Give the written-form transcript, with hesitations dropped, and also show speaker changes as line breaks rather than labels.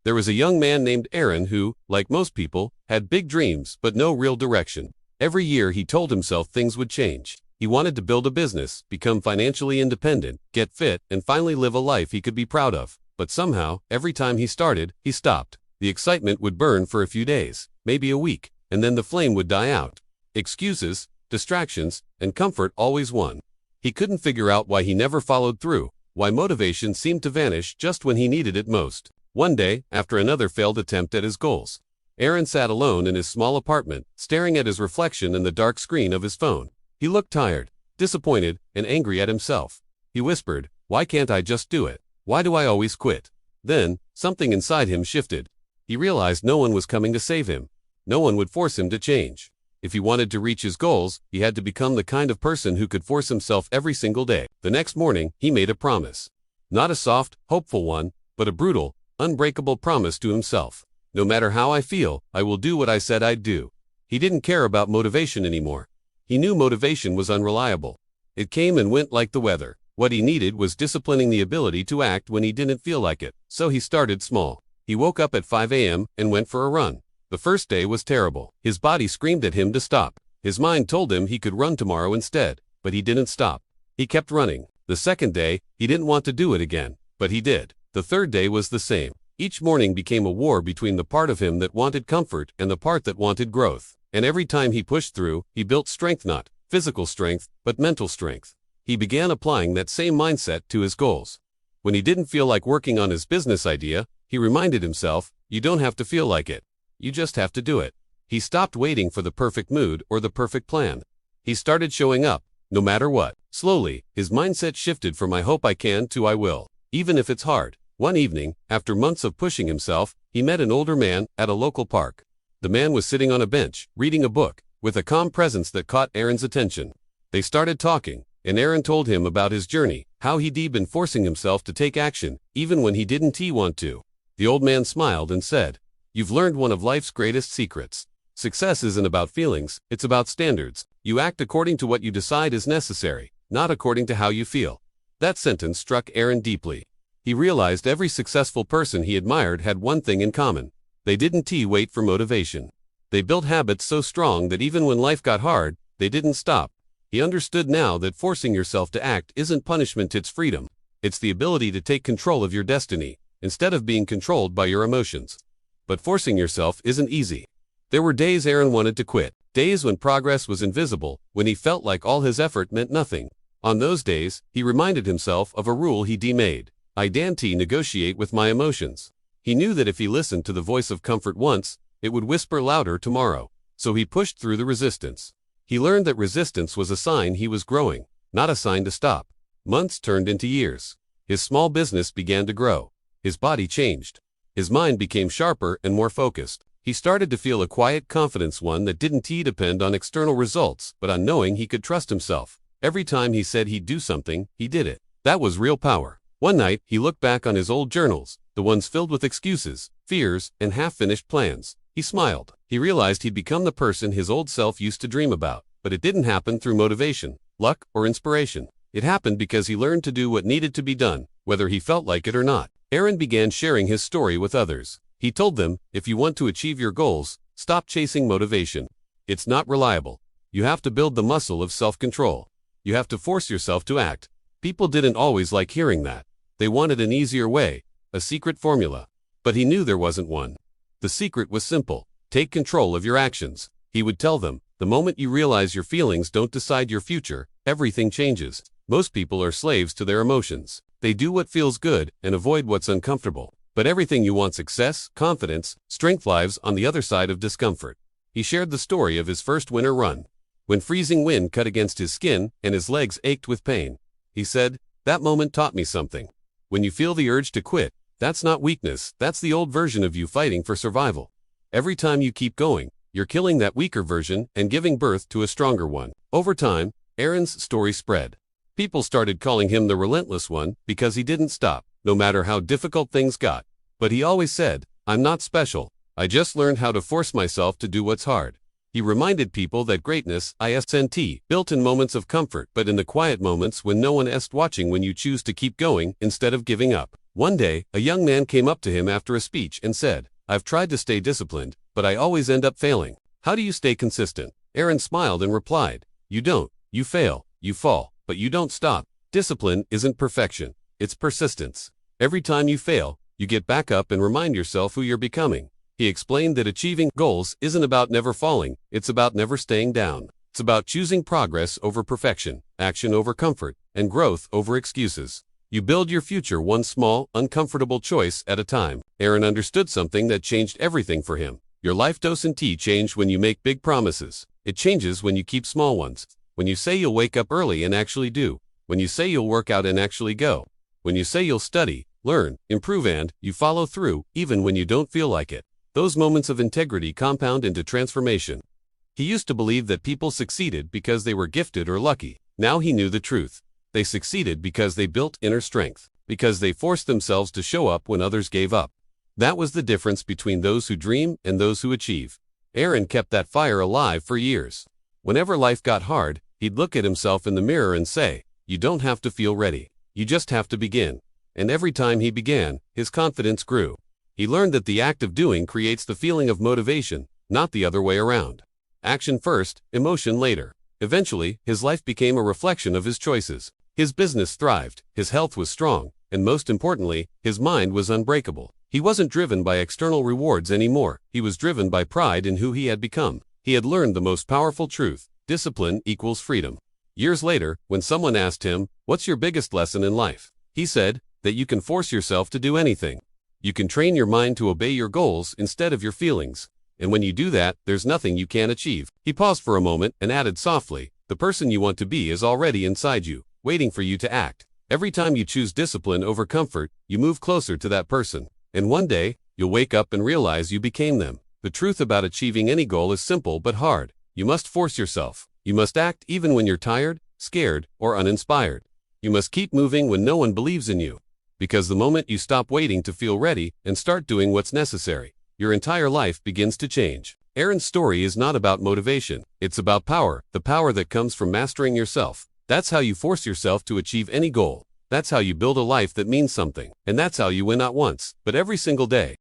There was a young man named Aaron who, like most people, had big dreams but no real direction. Every year he told himself things would change. He wanted to build a business, become financially independent, get fit, and finally live a life he could be proud of. But somehow, every time he started, he stopped. The excitement would burn for a few days, maybe a week, and then the flame would die out. Excuses, distractions, and comfort always won. He couldn't figure out why he never followed through, why motivation seemed to vanish just when he needed it most. One day, after another failed attempt at his goals, Aaron sat alone in his small apartment, staring at his reflection in the dark screen of his phone. He looked tired, disappointed, and angry at himself. He whispered, "Why can't I just do it? Why do I always quit?" Then, something inside him shifted. He realized no one was coming to save him. No one would force him to change. If he wanted to reach his goals, he had to become the kind of person who could force himself every single day. The next morning, he made a promise. Not a soft, hopeful one, but a brutal, unbreakable promise to himself. No matter how I feel, I will do what I said I'd do. He didn't care about motivation anymore. He knew motivation was unreliable. It came and went like the weather. What he needed was disciplining the ability to act when he didn't feel like it. So he started small. He woke up at 5 a.m. and went for a run. The first day was terrible. His body screamed at him to stop. His mind told him he could run tomorrow instead, but he didn't stop. He kept running. The second day, he didn't want to do it again, but he did. The third day was the same. Each morning became a war between the part of him that wanted comfort and the part that wanted growth. And every time he pushed through, he built strength, not physical strength, but mental strength. He began applying that same mindset to his goals. When he didn't feel like working on his business idea, he reminded himself, "You don't have to feel like it. You just have to do it." He stopped waiting for the perfect mood or the perfect plan. He started showing up, no matter what. Slowly, his mindset shifted from "I hope I can" to "I will, even if it's hard." One evening, after months of pushing himself, he met an older man at a local park. The man was sitting on a bench, reading a book, with a calm presence that caught Aaron's attention. They started talking, and Aaron told him about his journey, how he'd been forcing himself to take action, even when he didn't want to. The old man smiled and said, "You've learned one of life's greatest secrets. Success isn't about feelings, it's about standards. You act according to what you decide is necessary, not according to how you feel." That sentence struck Aaron deeply. He realized every successful person he admired had one thing in common. They didn't wait for motivation. They built habits so strong that even when life got hard, they didn't stop. He understood now that forcing yourself to act isn't punishment, it's freedom. It's the ability to take control of your destiny, instead of being controlled by your emotions. But forcing yourself isn't easy. There were days Aaron wanted to quit, days when progress was invisible, when he felt like all his effort meant nothing. On those days, he reminded himself of a rule he'd made. "I don't negotiate with my emotions." He knew that if he listened to the voice of comfort once, it would whisper louder tomorrow. So he pushed through the resistance. He learned that resistance was a sign he was growing, not a sign to stop. Months turned into years. His small business began to grow. His body changed. His mind became sharper and more focused. He started to feel a quiet confidence, one that didn't depend on external results, but on knowing he could trust himself. Every time he said he'd do something, he did it. That was real power. One night, he looked back on his old journals, the ones filled with excuses, fears, and half-finished plans. He smiled. He realized he'd become the person his old self used to dream about. But it didn't happen through motivation, luck, or inspiration. It happened because he learned to do what needed to be done, whether he felt like it or not. Aaron began sharing his story with others. He told them, "If you want to achieve your goals, stop chasing motivation. It's not reliable. You have to build the muscle of self-control. You have to force yourself to act." People didn't always like hearing that. They wanted an easier way, a secret formula. But he knew there wasn't one. The secret was simple. Take control of your actions. He would tell them, "The moment you realize your feelings don't decide your future, everything changes." Most people are slaves to their emotions. They do what feels good and avoid what's uncomfortable. But everything you want, success, confidence, strength, lives on the other side of discomfort. He shared the story of his first winter run. When freezing wind cut against his skin and his legs ached with pain, he said, "That moment taught me something. When you feel the urge to quit, that's not weakness, that's the old version of you fighting for survival. Every time you keep going, you're killing that weaker version and giving birth to a stronger one." Over time, Aaron's story spread. People started calling him the relentless one because he didn't stop, no matter how difficult things got. But he always said, "I'm not special. I just learned how to force myself to do what's hard." He reminded people that greatness isn't built in moments of comfort, but in the quiet moments when no one is watching, when you choose to keep going instead of giving up. One day, a young man came up to him after a speech and said, "I've tried to stay disciplined, but I always end up failing. How do you stay consistent?" Aaron smiled and replied, "You don't. You fail, you fall, but you don't stop. Discipline isn't perfection, it's persistence. Every time you fail, you get back up and remind yourself who you're becoming." He explained that achieving goals isn't about never falling, it's about never staying down. It's about choosing progress over perfection, action over comfort, and growth over excuses. You build your future one small, uncomfortable choice at a time. Aaron understood something that changed everything for him. Your life doesn't change when you make big promises. It changes when you keep small ones. When you say you'll wake up early and actually do. When you say you'll work out and actually go. When you say you'll study, learn, improve, and you follow through, even when you don't feel like it. Those moments of integrity compound into transformation. He used to believe that people succeeded because they were gifted or lucky. Now he knew the truth. They succeeded because they built inner strength, because they forced themselves to show up when others gave up. That was the difference between those who dream and those who achieve. Aaron kept that fire alive for years. Whenever life got hard, he'd look at himself in the mirror and say, "You don't have to feel ready. You just have to begin." And every time he began, his confidence grew. He learned that the act of doing creates the feeling of motivation, not the other way around. Action first, emotion later. Eventually, his life became a reflection of his choices. His business thrived, his health was strong, and most importantly, his mind was unbreakable. He wasn't driven by external rewards anymore. He was driven by pride in who he had become. He had learned the most powerful truth: discipline equals freedom. Years later, when someone asked him, "What's your biggest lesson in life?" he said, "That you can force yourself to do anything. You can train your mind to obey your goals instead of your feelings. And when you do that, there's nothing you can't achieve." He paused for a moment and added softly, "The person you want to be is already inside you, waiting for you to act." Every time you choose discipline over comfort, you move closer to that person. And one day, you'll wake up and realize you became them. The truth about achieving any goal is simple but hard. You must force yourself. You must act even when you're tired, scared, or uninspired. You must keep moving when no one believes in you. Because the moment you stop waiting to feel ready and start doing what's necessary, your entire life begins to change. Aaron's story is not about motivation. It's about power, the power that comes from mastering yourself. That's how you force yourself to achieve any goal. That's how you build a life that means something. And that's how you win not once, but every single day.